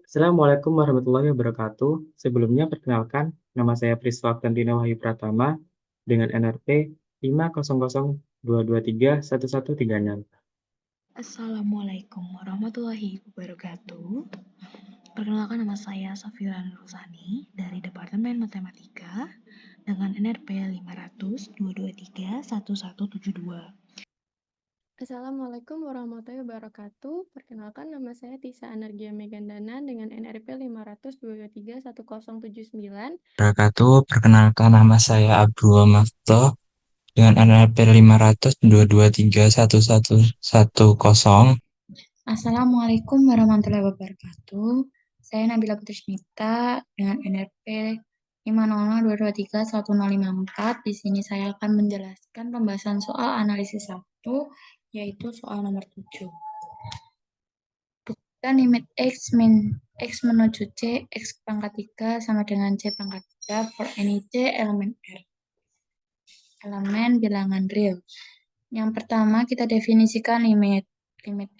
Assalamualaikum warahmatullahi wabarakatuh. Sebelumnya perkenalkan, nama saya Priswaktantina Wahyu Pratama dengan NRP 500223136. Assalamualaikum warahmatullahi wabarakatuh. Perkenalkan nama saya Safira Nurusani dari Departemen Matematika dengan NRP 500223172. Assalamualaikum warahmatullahi wabarakatuh. Perkenalkan nama saya Tisa Anargia Megandana dengan NRP 500231079. Perkenalkan nama saya Abdul Mafto dengan NRP 50022311110. Assalamualaikum warahmatullahi wabarakatuh. Saya Nabila Putrismita dengan NRP 500223154. Di sini saya akan menjelaskan pembahasan soal analisis 1, yaitu soal nomor 7. Buktikan limit X menuju C, X pangkat 3 sama dengan C pangkat 3 for any C elemen R. Elemen bilangan real. Yang pertama kita definisikan limit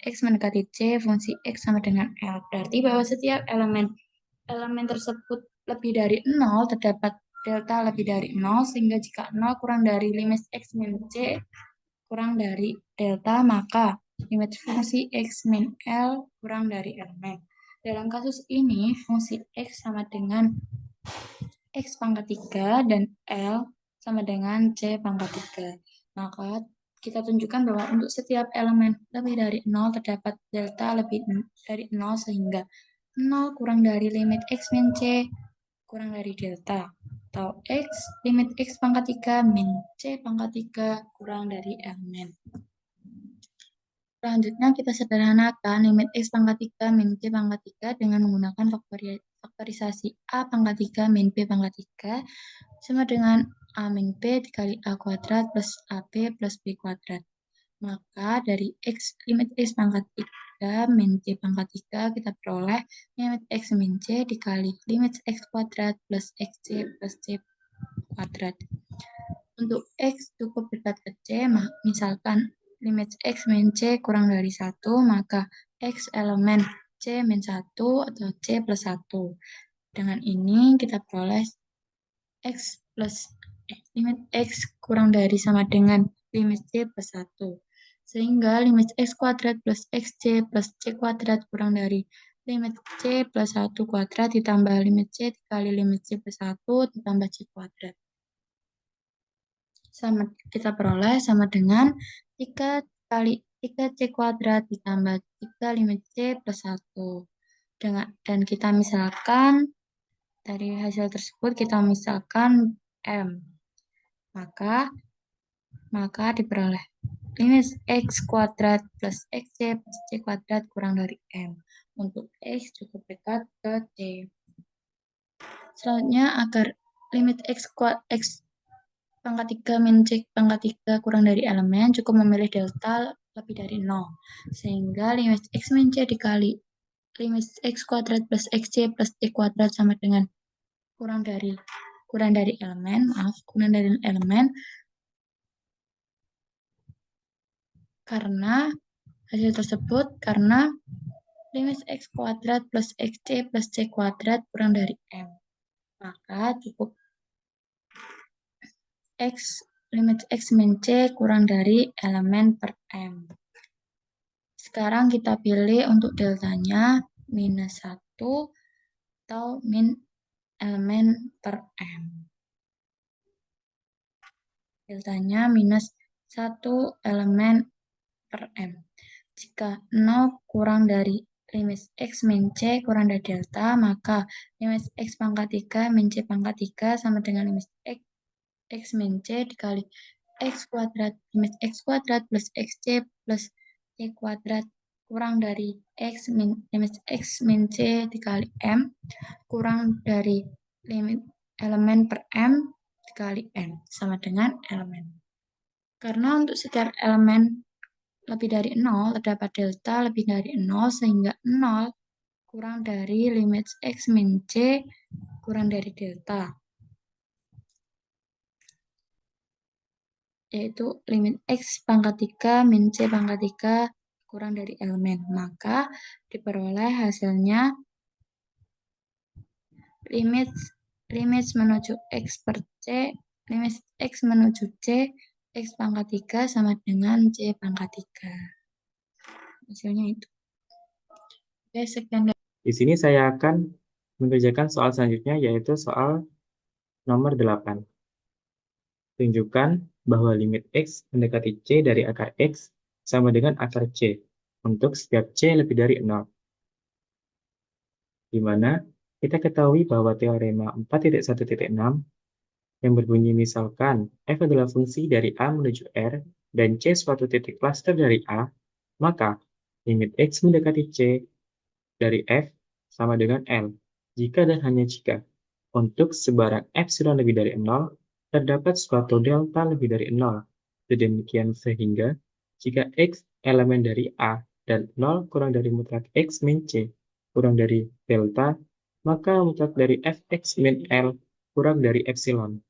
X mendekati C, fungsi X sama dengan L. Berarti bahwa setiap elemen tersebut lebih dari 0, terdapat delta lebih dari 0, sehingga jika 0 kurang dari limit X min C kurang dari delta, maka limit fungsi X min L kurang dari elemen. Dalam kasus ini, fungsi X sama dengan X pangkat 3 dan L sama dengan C pangkat 3. Maka kita tunjukkan bahwa untuk setiap elemen lebih dari 0 terdapat delta lebih dari 0, sehingga 0 kurang dari limit X min C kurang dari delta, atau limit X pangkat 3 min C pangkat 3 kurang dari elemen. Selanjutnya kita sederhanakan limit X pangkat 3 min C pangkat 3 dengan menggunakan faktorisasi A pangkat 3 min B pangkat 3 sama dengan A min B dikali A kuadrat plus AB plus B kuadrat. Maka dari limit X pangkat 3 min C pangkat 3 kita peroleh limit X min C dikali limit X kuadrat plus XC plus C kuadrat. Untuk X cukup dekat ke C, misalkan limit X min C kurang dari 1, maka X elemen C min 1 atau C plus 1. Dengan ini kita peroleh X plus limit X kurang dari sama dengan limit C plus 1. Sehingga limit X kuadrat plus XC plus C kuadrat kurang dari limit C plus 1 kuadrat ditambah limit C dikali limit C plus 1 ditambah C kuadrat. Kita peroleh sama dengan 3 kali 3C kuadrat ditambah 3 limit C plus 1. Dan kita misalkan, dari hasil tersebut kita misalkan M. Maka diperoleh limit X kuadrat plus XC plus C kuadrat kurang dari M. Untuk X cukup dekat ke C. Selanjutnya, agar limit X pangkat 3 min C pangkat 3 kurang dari elemen, cukup memilih delta lebih dari 0. Sehingga limit X min C dikali limit X kuadrat plus XC plus C kuadrat sama dengan kurang dari elemen, karena hasil tersebut karena limit X kuadrat plus XC plus C kuadrat kurang dari M. Maka cukup limit X min C kurang dari elemen per M. Sekarang kita pilih untuk deltanya minus 1 atau min elemen per M. Deltanya minus 1 elemen per M. Jika 0 kurang dari limit X min C kurang dari delta, maka limit X pangkat 3 min C pangkat 3 sama dengan limit X min C dikali X kuadrat, limit X kuadrat plus XC plus C kuadrat kurang dari limit X min C dikali M kurang dari limit elemen per M dikali M sama dengan elemen. Karena untuk setiap elemen lebih dari 0 terdapat delta lebih dari 0, sehingga 0 kurang dari limit X min C kurang dari delta, yaitu limit X pangkat 3 min C pangkat 3 kurang dari elemen. Maka diperoleh hasilnya limit menuju X per C, limit X menuju C, X pangkat 3 sama dengan C pangkat 3. Hasilnya itu. Oke, sekian. Di sini saya akan mengerjakan soal selanjutnya, yaitu soal nomor 8. Tunjukkan bahwa limit X mendekati C dari akar X sama dengan akar C untuk setiap C lebih dari 0. Di mana kita ketahui bahwa teorema 4.1.6 yang berbunyi misalkan f adalah fungsi dari A menuju R dan C suatu titik cluster dari A, maka limit X mendekati C dari F sama dengan L, jika dan hanya jika untuk sebarang epsilon lebih dari 0, terdapat suatu delta lebih dari 0. Sedemikian sehingga jika X elemen dari A dan 0 kurang dari mutlak X min C kurang dari delta, maka mutlak dari Fx min L kurang dari epsilon.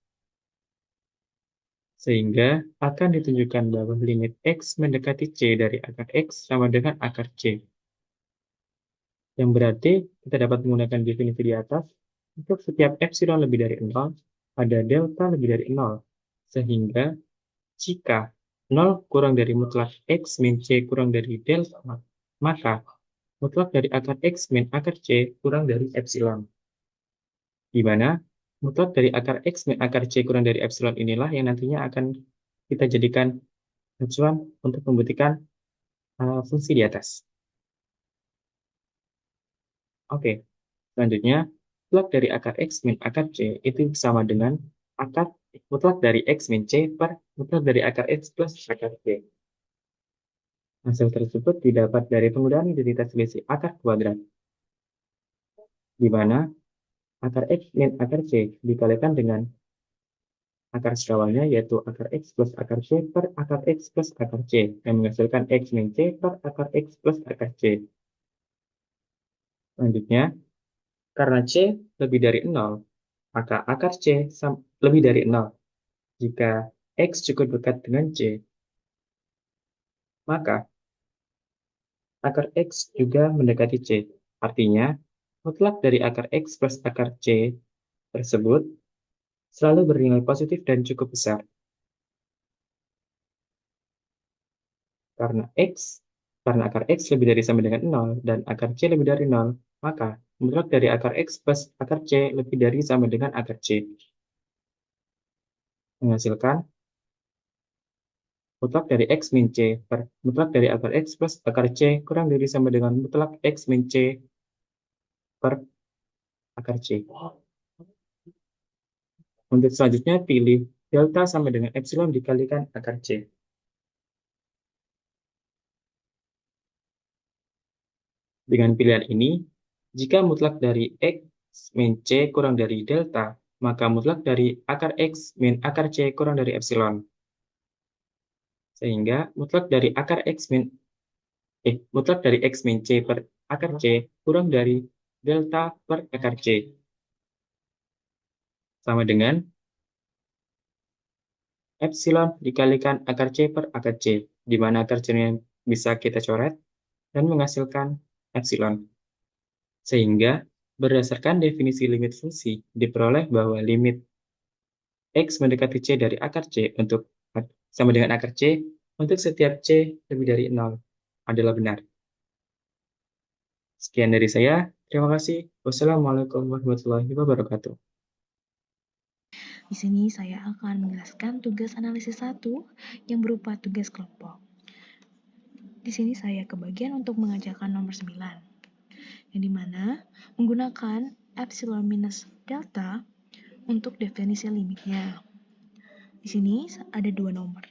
Sehingga akan ditunjukkan bahwa limit X mendekati C dari akar X sama dengan akar C. Yang berarti kita dapat menggunakan definisi di atas, untuk setiap epsilon lebih dari 0, ada delta lebih dari 0. Sehingga jika 0 kurang dari mutlak X min C kurang dari delta, maka mutlak dari akar X min akar C kurang dari epsilon. Di mana mutlak dari akar X min akar C kurang dari epsilon inilah yang nantinya akan kita jadikan acuan untuk membuktikan fungsi di atas. Oke, selanjutnya mutlak dari akar X min akar C itu sama dengan akar mutlak dari X min C per mutlak dari akar X plus akar C. Hasil tersebut didapat dari penggunaan identitas selisih akar kuadrat, di mana akar X min akar C dikalikan dengan akar sekawalnya, yaitu akar X plus akar C per akar X plus akar C, yang menghasilkan X min C per akar X plus akar C. Selanjutnya, karena C lebih dari 0, maka akar C lebih dari 0. Jika X cukup dekat dengan C, maka akar X juga mendekati C. Artinya, mutlak dari akar X plus akar C tersebut selalu bernilai positif dan cukup besar. Karena akar X lebih dari sama dengan 0 dan akar C lebih dari 0, maka mutlak dari akar X plus akar C lebih dari sama dengan akar C. Menghasilkan mutlak dari X min C per mutlak dari akar X plus akar C kurang dari sama dengan mutlak X min C per akar C. Untuk selanjutnya, pilih delta sama dengan epsilon dikalikan akar C. Dengan pilihan ini, jika mutlak dari X min C kurang dari delta, maka mutlak dari akar X min akar C kurang dari epsilon. Sehingga mutlak dari X min C per akar C kurang dari delta per akar C. Sama dengan epsilon dikalikan akar C per akar C, di mana akar C-nya bisa kita coret dan menghasilkan epsilon. Sehingga berdasarkan definisi limit fungsi, diperoleh bahwa limit X mendekati C dari akar C untuk sama dengan akar C untuk setiap C lebih dari 0 adalah benar. Sekian dari saya. Terima kasih. Wassalamualaikum warahmatullahi wabarakatuh. Di sini saya akan menjelaskan tugas analisis 1 yang berupa tugas kelompok. Di sini saya kebagian untuk mengerjakan nomor 9, yang dimana menggunakan epsilon minus delta untuk definisi limitnya. Di sini ada dua nomor.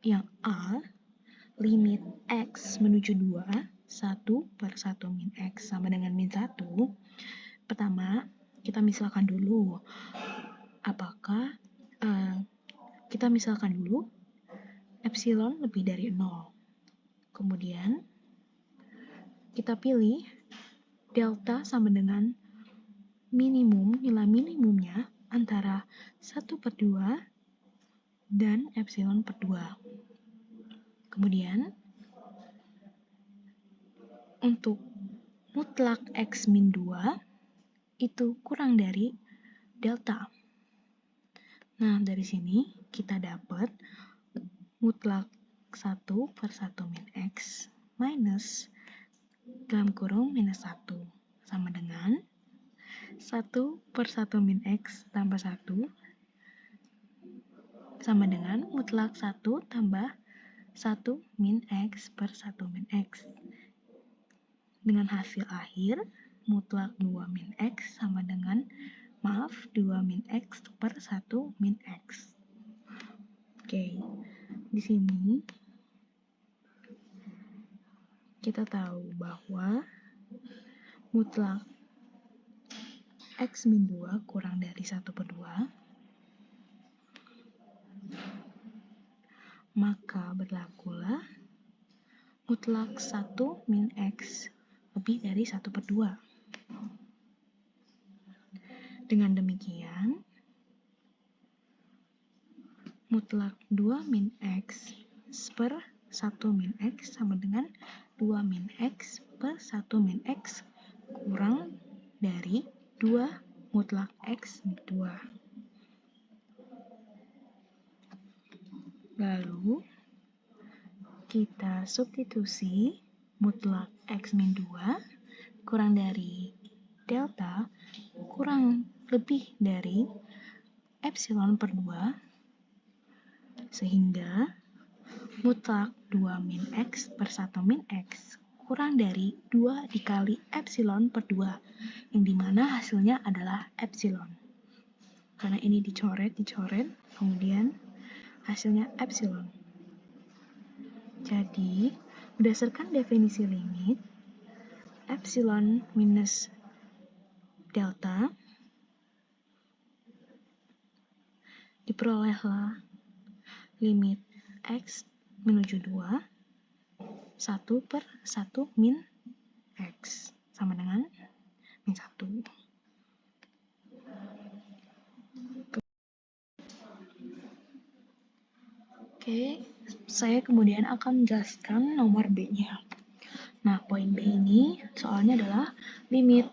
Yang A, limit X menuju 2, 1 per 1 min X sama dengan min 1. Pertama, kita misalkan dulu. Apakah kita misalkan dulu epsilon lebih dari 0. Kemudian, kita pilih delta sama dengan minimum, nilai minimumnya antara 1 per 2 dan epsilon per 2. Kemudian, untuk mutlak X min 2, itu kurang dari delta. Nah, dari sini kita dapat mutlak 1 per 1 min X minus dalam kurung minus 1 sama dengan 1 per 1 min X tambah 1 sama dengan mutlak 1 tambah 1 min X per 1 min X. Dengan hasil akhir, mutlak 2 min X sama dengan, 2 min X per 1 min X. Oke, di sini kita tahu bahwa mutlak X min 2 kurang dari 1 per 2, maka berlakulah mutlak 1 min X lebih dari 1 per 2. Dengan demikian, mutlak 2 min X per 1 min X sama dengan 2 min X per 1 min X kurang dari 2 mutlak X min 2. Lalu, kita substitusi mutlak X min 2 kurang dari delta kurang lebih dari epsilon per 2, sehingga mutlak 2 min X per 1 min X kurang dari 2 dikali epsilon per 2, yang dimana hasilnya adalah epsilon. Karena ini dicoret, kemudian hasilnya epsilon. Jadi, berdasarkan definisi limit, epsilon minus delta, diperolehlah limit X menuju 2, 1 per 1 min X, sama dengan min 1. Oke, saya kemudian akan menjelaskan nomor B-nya. Nah, poin B ini soalnya adalah limit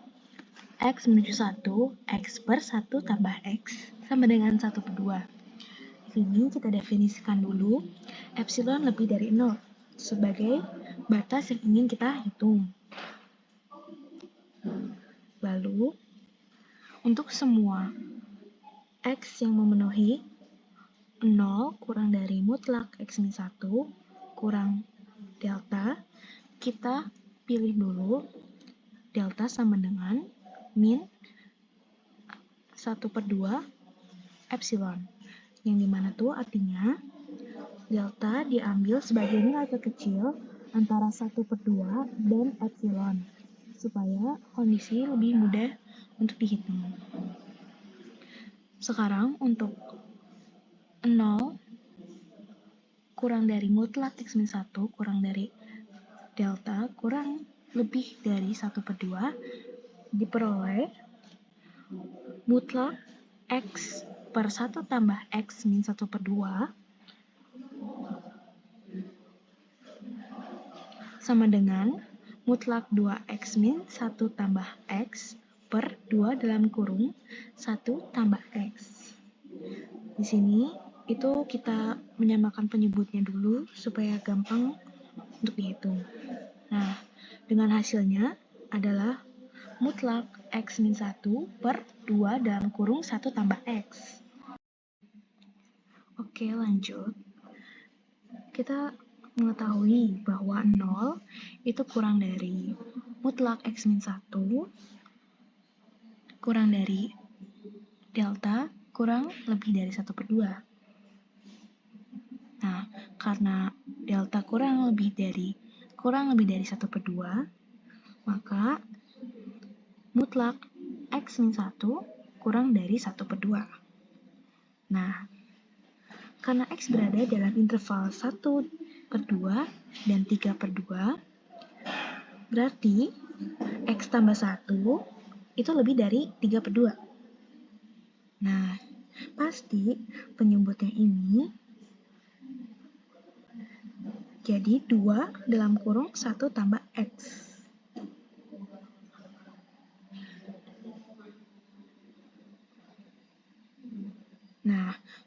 X menuju 1, X per 1 tambah X sama dengan 1 per 2. Di sini kita definisikan dulu epsilon lebih dari 0 sebagai batas yang ingin kita hitung. Lalu, untuk semua X yang memenuhi 0 kurang dari mutlak X min 1 kurang delta, kita pilih dulu delta sama dengan min 1 per 2 epsilon, yang dimana tuh artinya delta diambil sebagai nilai terkecil antara 1 per 2 dan epsilon, supaya kondisi lebih mudah untuk dihitung. Sekarang untuk 0 kurang dari mutlak X min 1 kurang dari delta kurang lebih dari 1 per 2 diperoleh mutlak X per 1 tambah X min 1 per 2 sama dengan mutlak 2X min 1 tambah X per 2 dalam kurung 1 tambah X. Di sini itu kita menyamakan penyebutnya dulu supaya gampang untuk dihitung. Nah, dengan hasilnya adalah mutlak X min 1 per 2 dalam kurung 1 tambah X. Oke, lanjut. Kita mengetahui bahwa 0 itu kurang dari mutlak X min 1 kurang dari delta kurang lebih dari 1 per 2. Nah, karena delta kurang lebih dari 1 per 2, maka mutlak X min 1 kurang dari 1 per 2. Nah, karena X berada dalam interval 1 per 2 dan 3 per 2, berarti X tambah 1 itu lebih dari 3 per 2. Nah, pasti penyebutnya ini jadi 2 dalam kurung 1 tambah X.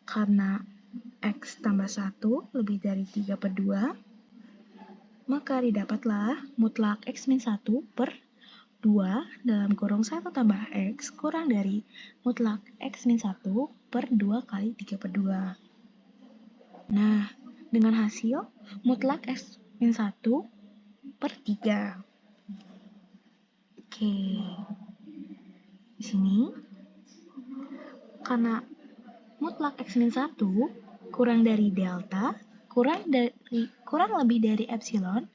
Karena X tambah 1 lebih dari 3/2, maka didapatlah mutlak X min 1 per 2 dalam kurung 1 tambah X kurang dari mutlak X min 1 per 2 kali 3/2. Nah, dengan hasil mutlak X min 1 per 3. Oke. Di sini, karena mutlak X min 1 kurang dari delta, kurang lebih dari epsilon,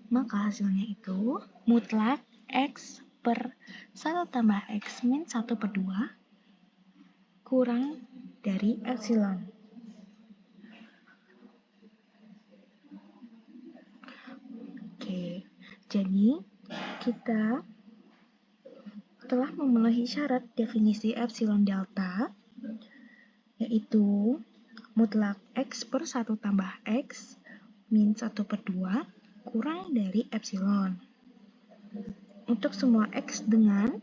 maka hasilnya itu mutlak X per 1 tambah X min 1/2 kurang dari epsilon. Oke, jadi kita telah memenuhi syarat definisi epsilon delta, yaitu mutlak X per 1 tambah X min 1/2 kurang dari epsilon. Untuk semua X dengan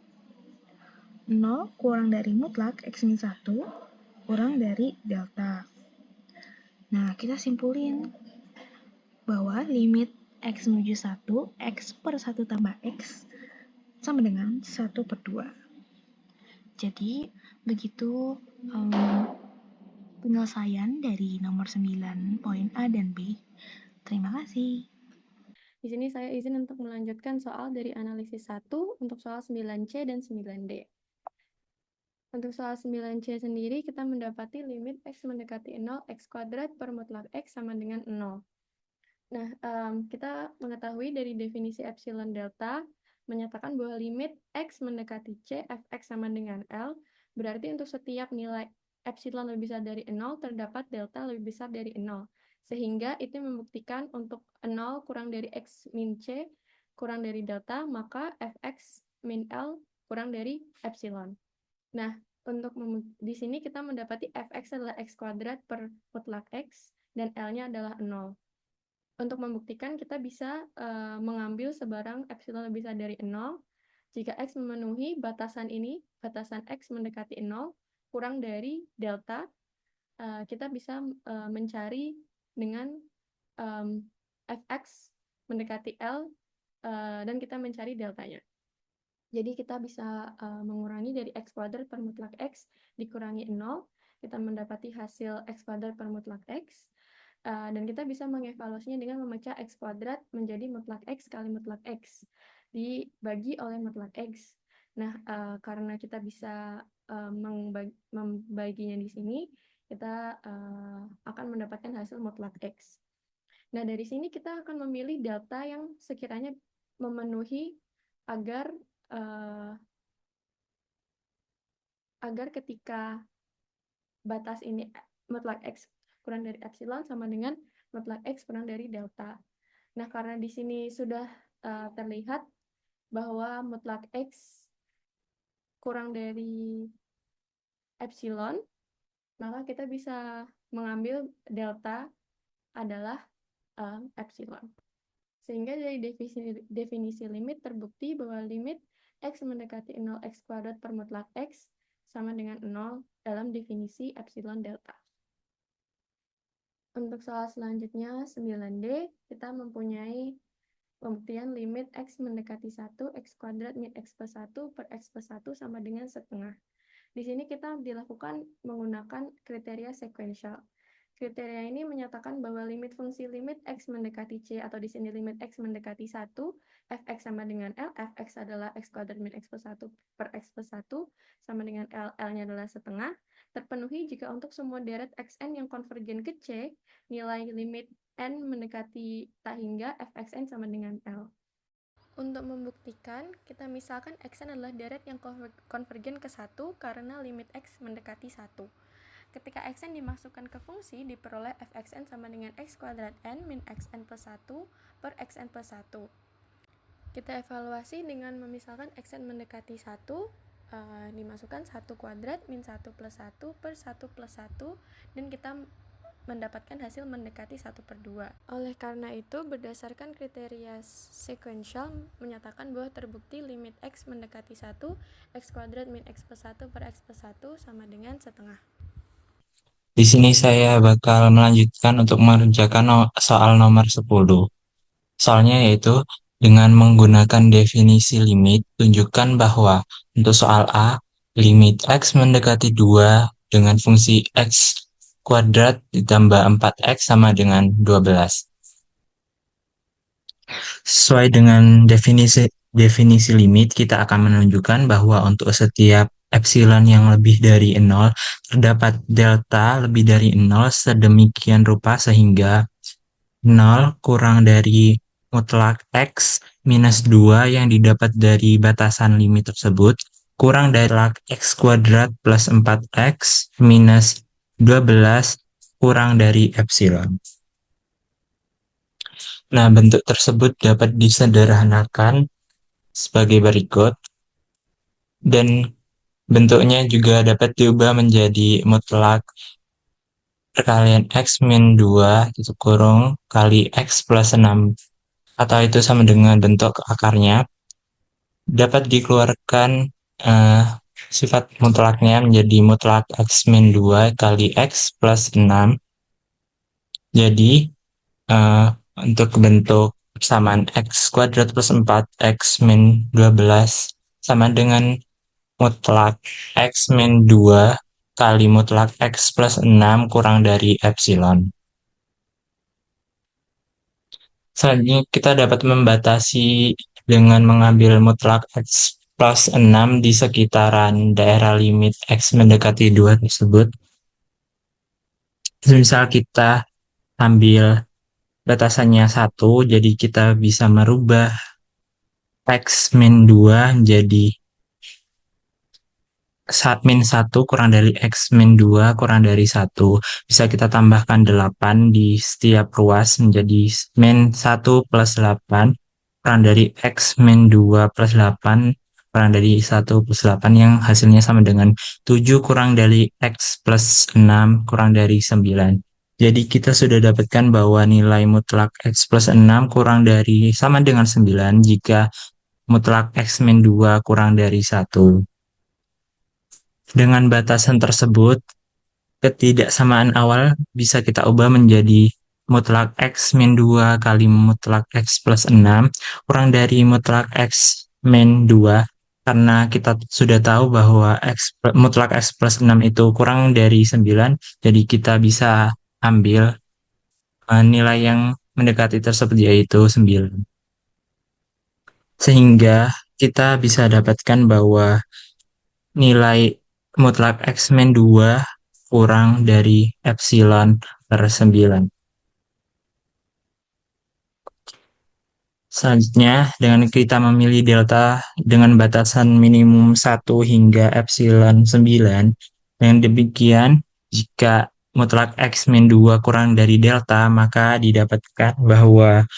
0 kurang dari mutlak X min 1 kurang dari delta. Nah, kita simpulin bahwa limit X menuju 1, X per 1 tambah X sama dengan 1/2. Jadi, begitu penyelesaian dari nomor 9 poin A dan B. Terima kasih. Di sini saya izin untuk melanjutkan soal dari analisis 1 untuk soal 9C dan 9D. Untuk soal 9C sendiri, kita mendapati limit X mendekati 0, X kuadrat per mutlak X sama dengan 0. Nah, kita mengetahui dari definisi epsilon delta, menyatakan bahwa limit X mendekati C, Fx sama dengan L, berarti untuk setiap nilai epsilon lebih besar dari 0, terdapat delta lebih besar dari 0. Sehingga itu membuktikan untuk 0 kurang dari X min C kurang dari delta, maka Fx min L kurang dari epsilon. Nah, di sini kita mendapati Fx adalah X kuadrat per mutlak X, dan L-nya adalah 0. Untuk membuktikan, kita bisa mengambil sebarang epsilon lebih besar dari 0. Jika X memenuhi batasan ini, batasan X mendekati 0, kurang dari delta, kita bisa mencari dengan Fx mendekati L, dan kita mencari deltanya. Jadi kita bisa mengurangi dari X kuadrat per mutlak X dikurangi 0, kita mendapati hasil X kuadrat per mutlak X, dan kita bisa mengevaluasinya dengan memecah X kuadrat menjadi mutlak X kali mutlak X, dibagi oleh mutlak X. Nah, karena kita bisa membaginya di sini, kita akan mendapatkan hasil mutlak X. Nah, dari sini kita akan memilih delta yang sekiranya memenuhi agar ketika batas ini mutlak X kurang dari epsilon sama dengan mutlak X kurang dari delta. Nah, karena di sini sudah terlihat bahwa mutlak X kurang dari epsilon, maka kita bisa mengambil delta adalah epsilon. Sehingga dari definisi limit terbukti bahwa limit X mendekati 0 X kuadrat per mutlak X sama dengan 0 dalam definisi epsilon delta. Untuk soal selanjutnya, 9D, kita mempunyai pembuktian limit X mendekati 1, X kuadrat min X plus 1 per X plus 1 sama dengan setengah. Di sini kita dilakukan menggunakan kriteria sekuensial. Kriteria ini menyatakan bahwa limit fungsi limit X mendekati C, atau di sini limit X mendekati 1, Fx sama dengan L, Fx adalah X kuadrat min X plus 1 per X plus 1 sama dengan L, L-nya adalah setengah, terpenuhi jika untuk semua deret Xn yang konvergen ke C, nilai limit N mendekati tak hingga Fxn sama dengan L. Untuk membuktikan, kita misalkan Xn adalah deret yang konvergen ke 1 karena limit X mendekati 1. Ketika Xn dimasukkan ke fungsi, diperoleh Fxn sama dengan X kuadrat N min Xn plus 1 per Xn plus 1. Kita evaluasi dengan memisalkan Xn mendekati 1, dimasukkan 1 kuadrat min 1 plus 1 per 1 plus 1, dan kita mendapatkan hasil mendekati 1/2. Oleh karena itu, berdasarkan kriteria sekuensial menyatakan bahwa terbukti limit X mendekati 1, X kuadrat min X plus 1 per X plus 1 sama dengan setengah. Di sini saya bakal melanjutkan untuk mengerjakan soal nomor 10. Soalnya yaitu dengan menggunakan definisi limit, tunjukkan bahwa untuk soal A, limit X mendekati 2 dengan fungsi X kuadrat ditambah 4X sama dengan 12. Sesuai dengan definisi limit, kita akan menunjukkan bahwa untuk setiap epsilon yang lebih dari 0, terdapat delta lebih dari 0 sedemikian rupa sehingga 0 kurang dari mutlak X minus 2 yang didapat dari batasan limit tersebut, kurang dari mutlak X kuadrat plus 4X minus 12 kurang dari epsilon. Nah, bentuk tersebut dapat disederhanakan sebagai berikut, dan bentuknya juga dapat diubah menjadi mutlak perkalian X min 2 itu kurung kali X plus 6, atau itu sama dengan bentuk akarnya, dapat dikeluarkan sifat mutlaknya menjadi mutlak X min 2 kali X plus 6. Jadi, untuk bentuk persamaan X kuadrat plus 4X min 12 sama dengan mutlak X min 2 kali mutlak X plus 6 kurang dari epsilon. Selanjutnya kita dapat membatasi dengan mengambil mutlak X plus 6 di sekitaran daerah limit X mendekati 2 tersebut. Misal kita ambil batasannya 1, jadi kita bisa merubah X min 2 menjadi min 1 kurang dari X min 2 kurang dari 1. Bisa kita tambahkan 8 di setiap ruas menjadi min 1 plus 8 kurang dari X min 2 plus 8 kurang dari 1 plus 8 yang hasilnya sama dengan 7 kurang dari X plus 6 kurang dari 9. Jadi kita sudah dapatkan bahwa nilai mutlak X plus 6 kurang dari sama dengan 9 jika mutlak X min 2 kurang dari 1. Dengan batasan tersebut, ketidaksamaan awal bisa kita ubah menjadi mutlak X min 2 kali mutlak X plus 6 kurang dari mutlak X min 2, karena kita sudah tahu bahwa mutlak X plus 6 itu kurang dari 9, jadi kita bisa ambil nilai yang mendekati tersebut yaitu 9. Sehingga kita bisa dapatkan bahwa nilai mutlak X min 2 kurang dari epsilon per 9. Selanjutnya, dengan kita memilih delta dengan batasan minimum 1 hingga epsilon 9, dengan demikian, jika mutlak X min 2 kurang dari delta, maka didapatkan bahwa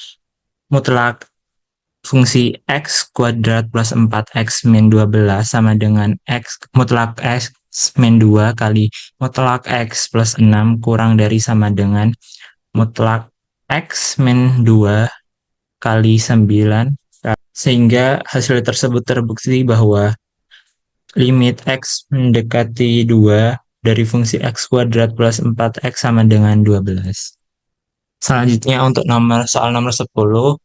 mutlak fungsi X kuadrat plus 4X min 12 sama dengan mutlak X min 2 kali mutlak X plus 6 kurang dari sama dengan mutlak X min 2 kali 9, sehingga hasil tersebut terbukti bahwa limit X mendekati 2 dari fungsi X kuadrat plus 4X sama dengan 12. Selanjutnya untuk soal nomor 10,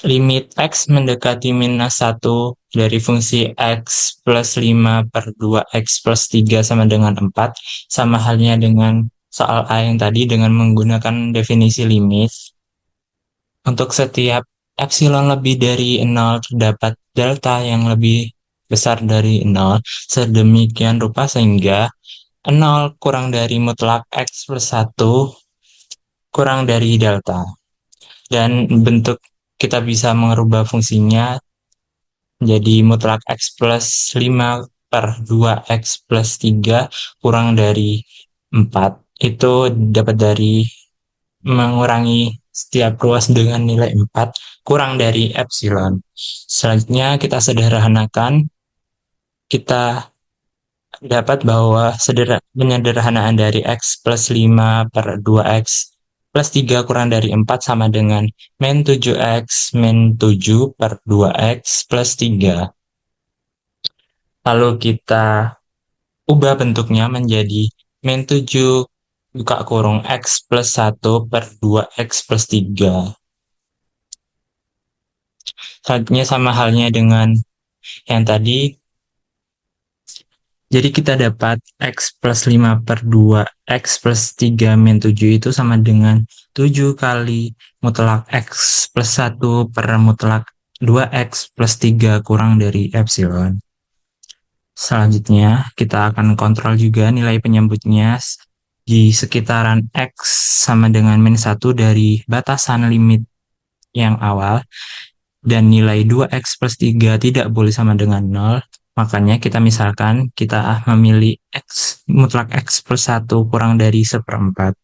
limit X mendekati minus 1 dari fungsi X plus 5 per 2X plus 3 sama dengan 4, sama halnya dengan soal A yang tadi dengan menggunakan definisi limit. Untuk setiap epsilon lebih dari 0 terdapat delta yang lebih besar dari 0 sedemikian rupa sehingga 0 kurang dari mutlak X plus 1 kurang dari delta. Dan bentuk kita bisa merubah fungsinya menjadi mutlak X plus 5 per 2X plus 3 kurang dari 4. Itu dapat dari mengurangi setiap ruas dengan nilai 4 kurang dari epsilon. Selanjutnya kita sederhanakan, kita dapat bahwa penyederhanaan dari X plus 5 per 2X plus 3 kurang dari 4 sama dengan min 7X min 7 per 2X plus 3. Lalu kita ubah bentuknya menjadi min 7 buka kurung X plus 1 per 2X plus 3. Selanjutnya sama halnya dengan yang tadi. Jadi kita dapat X plus 5 per 2, X plus 3 min 7 itu sama dengan 7 kali mutlak X plus 1 per mutlak 2X plus 3 kurang dari epsilon. Selanjutnya, kita akan kontrol juga nilai penyebutnya di sekitaran X sama dengan min 1 dari batasan limit yang awal, dan nilai 2X plus 3 tidak boleh sama dengan 0. Makanya kita misalkan kita memilih X, mutlak X plus 1 kurang dari 1/4.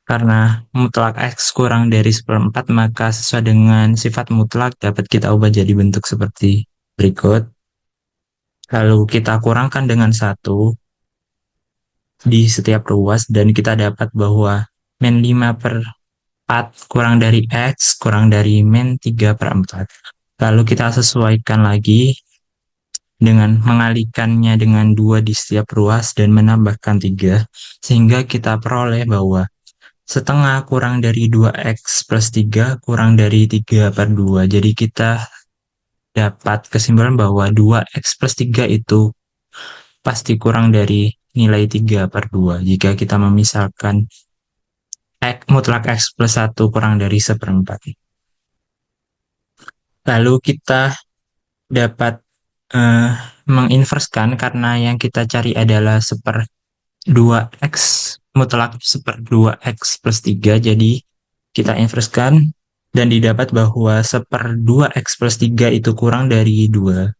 Karena mutlak X kurang dari 1/4, maka sesuai dengan sifat mutlak dapat kita ubah jadi bentuk seperti berikut. Lalu kita kurangkan dengan 1 di setiap ruas, dan kita dapat bahwa min 5/4 kurang dari X kurang dari min 3/4. Lalu kita sesuaikan lagi dengan mengalihkannya dengan 2 di setiap ruas dan menambahkan 3, sehingga kita peroleh bahwa setengah kurang dari 2X plus 3 kurang dari 3/2. Jadi kita dapat kesimpulan bahwa 2X plus 3 itu pasti kurang dari nilai 3/2 jika kita memisahkan mutlak X plus 1 kurang dari 1/4. Lalu kita dapat menginverskan, karena yang kita cari adalah 1/2X, mutlak 1/2X plus 3, jadi kita inverskan dan didapat bahwa 1/2X plus 3 itu kurang dari 2.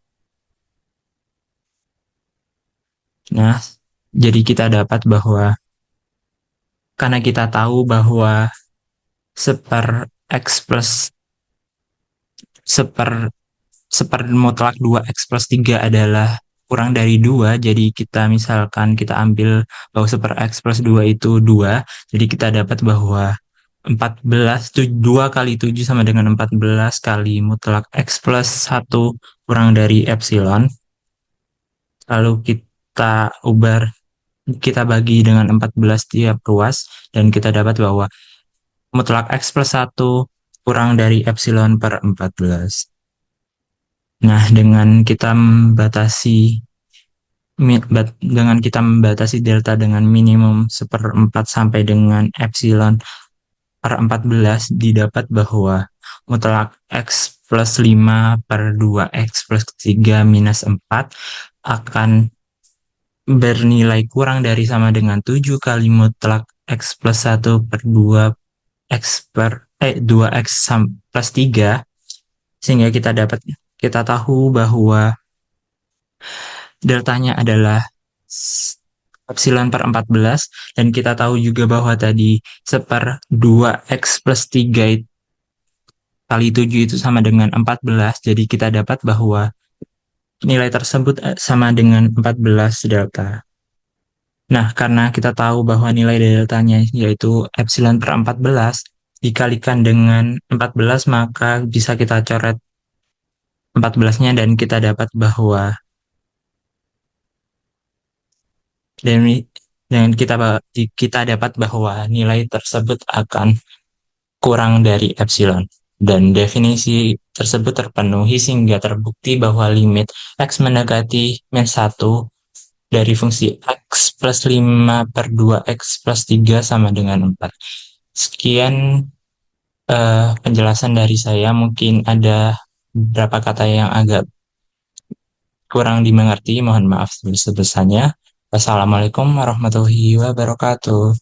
Nah, jadi kita dapat bahwa karena kita tahu bahwa 1/X plus 1 mutlak 2X plus 3 adalah kurang dari 2, jadi kita misalkan kita ambil bahwa 1/X plus 2 itu 2, jadi kita dapat bahwa 2 kali 7 sama dengan 14 kali mutlak X plus 1 kurang dari epsilon. Lalu kita bagi dengan 14 tiap ruas, dan kita dapat bahwa mutlak X plus 1 kurang dari epsilon per 14. Nah, dengan kita membatasi delta dengan minimum 1/4 sampai dengan epsilon per 14, didapat bahwa mutlak X plus 5 per 2X plus 3 minus 4 akan bernilai kurang dari sama dengan 7 kali mutlak X plus 1 per 2X plus 3, sehingga kita tahu bahwa deltanya adalah epsilon per 14, dan kita tahu juga bahwa tadi 1/2X plus 3 kali 7 itu sama dengan 14, jadi kita dapat bahwa nilai tersebut sama dengan 14 delta. Nah, karena kita tahu bahwa nilai deltanya yaitu epsilon per 14 dikalikan dengan 14, maka bisa kita coret 14-nya, dan kita dapat bahwa kita dapat bahwa nilai tersebut akan kurang dari epsilon, dan definisi tersebut terpenuhi sehingga terbukti bahwa limit X mendekati min 1 dari fungsi X plus 5 per 2X plus 3 sama dengan 4. Sekian penjelasan dari saya. Mungkin ada beberapa kata yang agak kurang dimengerti, mohon maaf sebesar-besarnya. Wassalamualaikum warahmatullahi wabarakatuh.